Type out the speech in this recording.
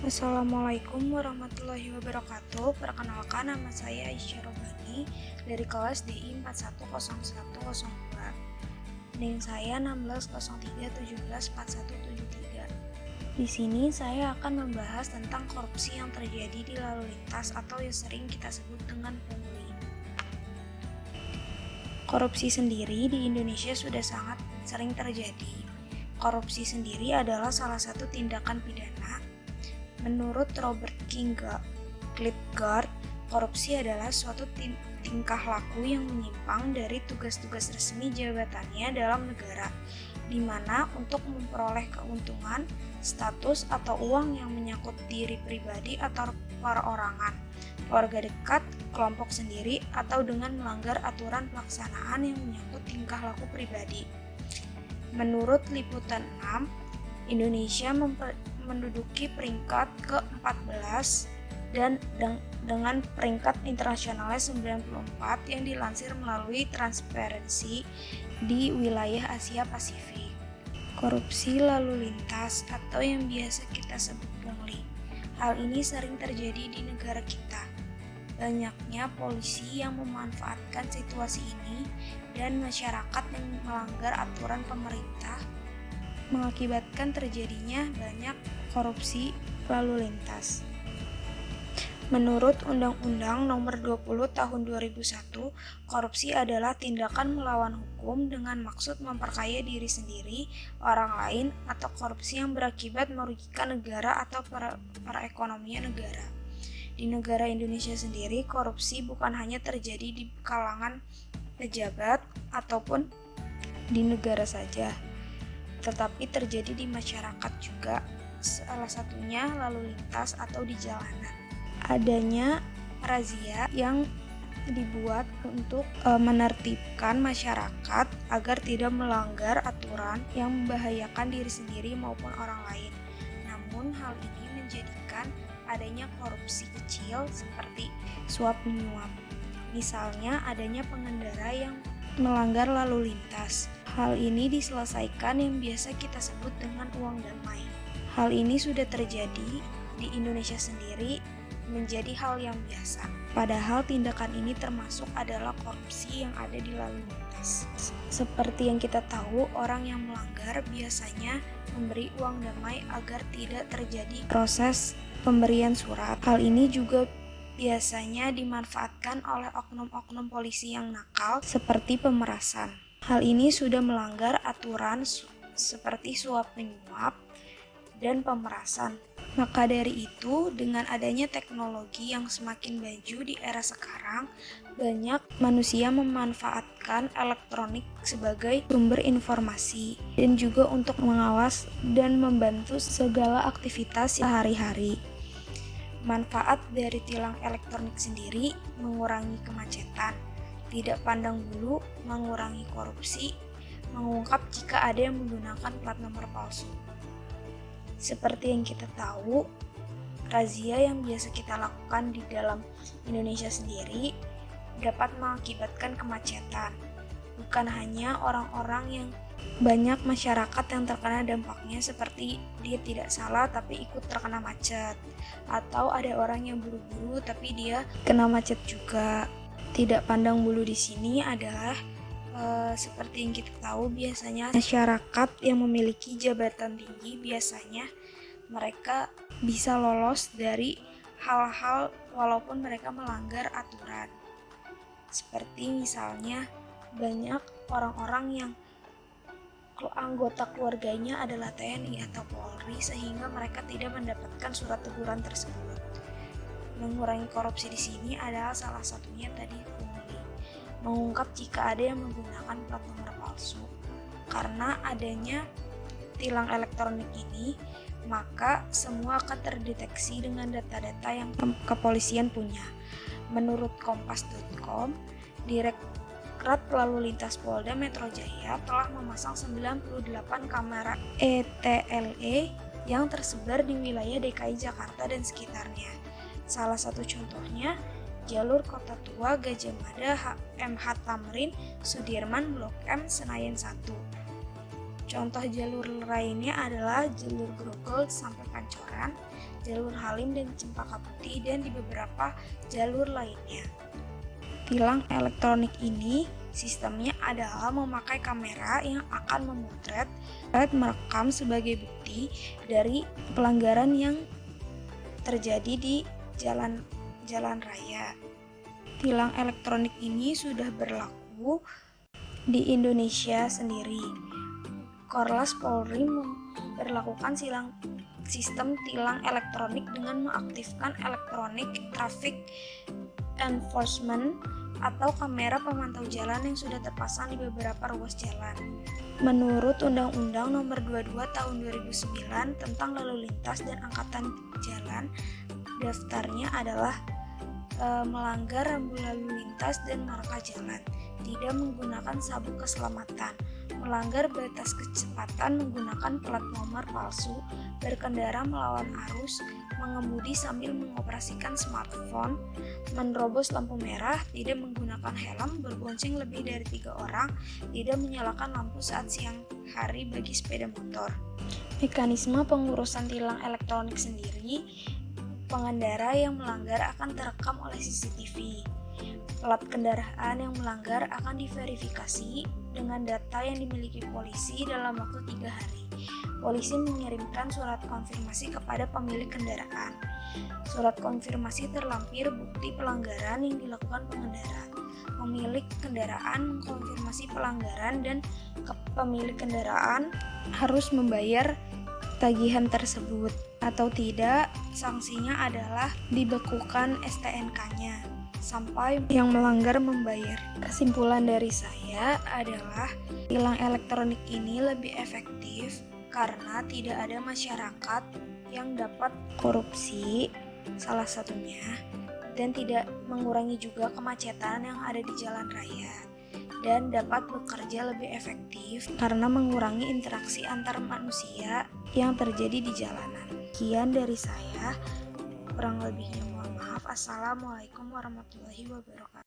Assalamualaikum warahmatullahi wabarakatuh. Perkenalkan, nama saya Aisyah Robani dari kelas DI 410102. NIM saya 1603174173. Di sini saya akan membahas tentang korupsi yang terjadi di lalu lintas atau yang sering kita sebut dengan pungli. Korupsi sendiri di Indonesia sudah sangat sering terjadi. Korupsi sendiri adalah salah satu tindakan pidana. Menurut Robert Klitgaard, korupsi adalah suatu tingkah laku yang menyimpang dari tugas-tugas resmi jabatannya dalam negara, di mana untuk memperoleh keuntungan, status, atau uang yang menyangkut diri pribadi atau perorangan, keluarga dekat, kelompok sendiri, atau dengan melanggar aturan pelaksanaan yang menyangkut tingkah laku pribadi. Menurut Liputan 6, Indonesia menduduki peringkat ke-14 dan dengan peringkat internasionalnya 94 yang dilansir melalui Transparency di wilayah Asia Pasifik. Korupsi lalu lintas atau yang biasa kita sebut pungli. Hal ini sering terjadi di negara kita. Banyaknya polisi yang memanfaatkan situasi ini dan masyarakat yang melanggar aturan pemerintah mengakibatkan terjadinya banyak korupsi lalu lintas. Menurut Undang-Undang Nomor 20 Tahun 2001, korupsi adalah tindakan melawan hukum dengan maksud memperkaya diri sendiri, orang lain, atau korupsi yang berakibat merugikan negara atau perekonomian negara. Di negara Indonesia sendiri, korupsi bukan hanya terjadi di kalangan pejabat ataupun di negara saja, tetapi terjadi di masyarakat juga, salah satunya lalu lintas atau di jalanan. Adanya razia yang dibuat untuk menertibkan masyarakat agar tidak melanggar aturan yang membahayakan diri sendiri maupun orang lain. Namun hal ini menjadikan adanya korupsi kecil seperti suap menyuap. Misalnya adanya pengendara yang melanggar lalu lintas. Hal ini diselesaikan yang biasa kita sebut dengan uang damai. Hal ini sudah terjadi di Indonesia sendiri menjadi hal yang biasa. Padahal tindakan ini termasuk adalah korupsi yang ada di lalu lintas. Seperti yang kita tahu, orang yang melanggar biasanya memberi uang damai agar tidak terjadi proses pemberian surat. Hal ini juga biasanya dimanfaatkan oleh oknum-oknum polisi yang nakal seperti pemerasan. Hal ini sudah melanggar aturan seperti suap menyuap dan pemerasan. Maka dari itu, dengan adanya teknologi yang semakin maju di era sekarang, banyak manusia memanfaatkan elektronik sebagai sumber informasi dan juga untuk mengawas dan membantu segala aktivitas sehari-hari. Manfaat dari tilang elektronik sendiri mengurangi kemacetan, tidak pandang bulu, mengurangi korupsi, mengungkap jika ada yang menggunakan plat nomor palsu. Seperti yang kita tahu, razia yang biasa kita lakukan di dalam Indonesia sendiri dapat mengakibatkan kemacetan. Bukan hanya orang-orang yang banyak masyarakat yang terkena dampaknya seperti dia tidak salah tapi ikut terkena macet, atau ada orang yang buru-buru tapi dia kena macet juga. Tidak pandang bulu di sini adalah seperti yang kita tahu, biasanya masyarakat yang memiliki jabatan tinggi biasanya mereka bisa lolos dari hal-hal walaupun mereka melanggar aturan. Seperti misalnya banyak orang-orang yang anggota keluarganya adalah TNI atau Polri sehingga mereka tidak mendapatkan surat teguran tersebut. Mengurangi korupsi di sini adalah salah satunya tadi pungli. Mengungkap jika ada yang menggunakan plat nomor palsu. Karena adanya tilang elektronik ini, maka semua akan terdeteksi dengan data-data yang kepolisian punya. Menurut kompas.com, Direktorat Lalu Lintas Polda Metro Jaya telah memasang 98 kamera ETLE yang tersebar di wilayah DKI Jakarta dan sekitarnya. Salah satu contohnya, jalur Kota Tua Gajah Mada MH Tamrin Sudirman Blok M Senayan 1. Contoh jalur lainnya adalah jalur Grogol sampai Pancoran, jalur Halim dan Cempaka Putih, dan di beberapa jalur lainnya. Tilang elektronik ini sistemnya adalah memakai kamera yang akan memotret merekam sebagai bukti dari pelanggaran yang terjadi di jalan raya. Tilang elektronik ini sudah berlaku di Indonesia sendiri. Korlantas Polri memberlakukan sistem tilang elektronik dengan mengaktifkan Electronic Traffic Enforcement atau kamera pemantau jalan yang sudah terpasang di beberapa ruas jalan. Menurut Undang-Undang Nomor 22 Tahun 2009 tentang Lalu Lintas dan Angkutan Jalan, daftarnya adalah melanggar rambu lalu lintas dan marka jalan, tidak menggunakan sabuk keselamatan, melanggar batas kecepatan menggunakan plat nomor palsu, berkendara melawan arus, mengemudi sambil mengoperasikan smartphone, menerobos lampu merah, tidak menggunakan helm, berbonceng lebih dari 3 orang, tidak menyalakan lampu saat siang hari bagi sepeda motor. Mekanisme pengurusan tilang elektronik sendiri, pengendara yang melanggar akan terekam oleh CCTV. Plat kendaraan yang melanggar akan diverifikasi dengan data yang dimiliki polisi dalam waktu 3 hari. Polisi mengirimkan surat konfirmasi kepada pemilik kendaraan. Surat konfirmasi terlampir bukti pelanggaran yang dilakukan pengendara. Pemilik kendaraan mengkonfirmasi pelanggaran dan pemilik kendaraan harus membayar tagihan tersebut, atau tidak, sanksinya adalah dibekukan STNK-nya sampai yang melanggar membayar. Kesimpulan dari saya adalah tilang elektronik ini lebih efektif karena tidak ada masyarakat yang dapat korupsi, salah satunya, dan tidak mengurangi juga kemacetan yang ada di jalan raya, dan dapat bekerja lebih efektif karena mengurangi interaksi antar manusia yang terjadi di jalanan. Sekian dari saya, kurang lebihnya mohon maaf. Assalamualaikum warahmatullahi wabarakatuh.